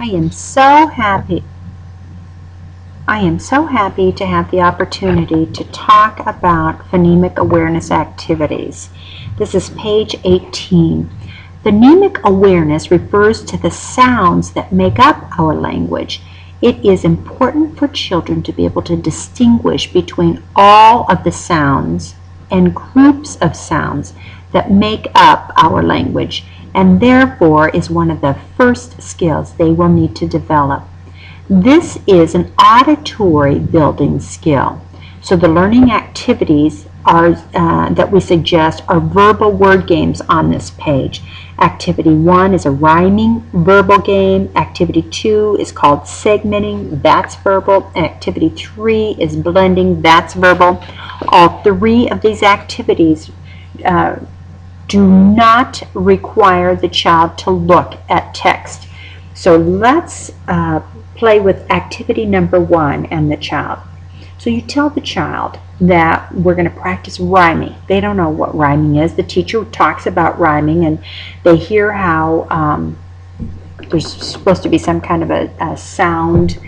I am so happy to have the opportunity to talk about phonemic awareness activities. This is page 18. Phonemic awareness refers to the sounds that make up our language. It is important for children to be able to distinguish between all of the sounds and groups of sounds that make up our language, and therefore is one of the first skills they will need to develop. This is an auditory building skill. So the learning activities that we suggest are verbal word games on this page. Activity 1 is a rhyming verbal game. Activity 2 is called segmenting. That's verbal. Activity 3 is blending. That's verbal. All three of these activities do not require the child to look at text. So let's play with activity number 1 and the child. So you tell the child that we're going to practice rhyming. They don't know what rhyming is. The teacher talks about rhyming, and they hear how there's supposed to be some kind of a sound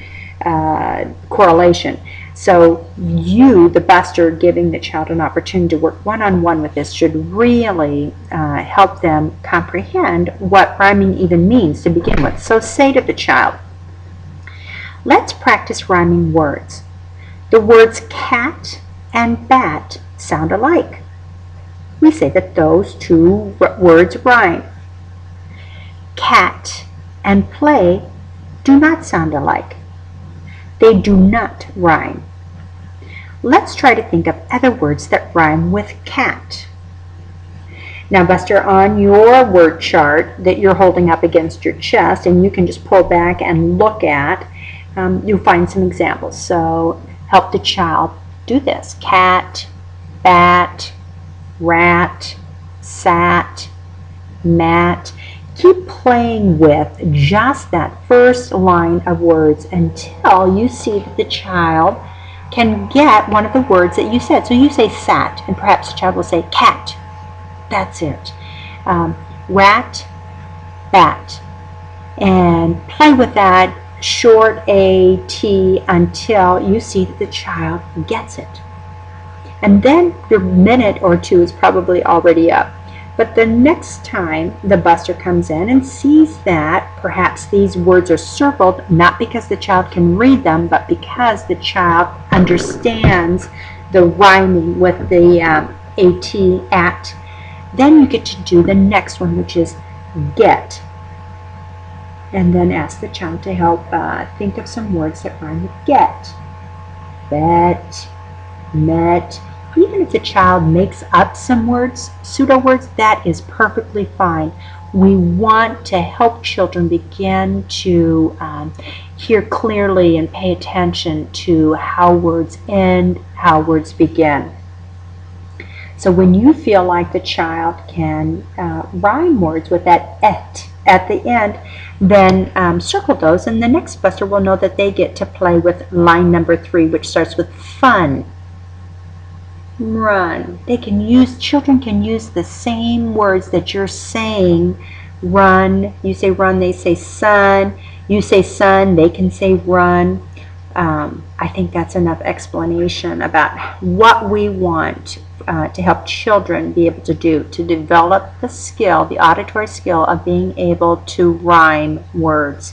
correlation. So you, the buster, giving the child an opportunity to work one-on-one with this should really help them comprehend what rhyming even means to begin with. So say to the child, let's practice rhyming words. The words cat and bat sound alike. We say that those two words rhyme. Cat and play do not sound alike. They do not rhyme. Let's try to think of other words that rhyme with cat. Now, Buster, on your word chart that you're holding up against your chest, and you can just pull back and look at, you'll find some examples. So help the child do this. Cat, bat, rat, sat, mat. Keep playing with just that first line of words until you see that the child can get one of the words that you said. So you say sat, and perhaps the child will say cat. That's it. Rat, bat. And play with that short A, T, until you see that the child gets it. And then your minute or two is probably already up. But the next time the buster comes in and sees that perhaps these words are circled, not because the child can read them, but because the child understands the rhyming with the AT, at, then you get to do the next one, which is get. And then ask the child to help think of some words that rhyme with get. Bet, met. Even if the child makes up some words, pseudo words, that is perfectly fine. We want to help children begin to hear clearly and pay attention to how words end, how words begin. So when you feel like the child can rhyme words with that et at the end, then circle those, and the next buster will know that they get to play with line number 3, which starts with fun. Run. Children can use the same words that you're saying. Run. You say run, they say sun. You say sun, they can say run. I think that's enough explanation about what we want to help children be able to do to develop the skill, the auditory skill of being able to rhyme words.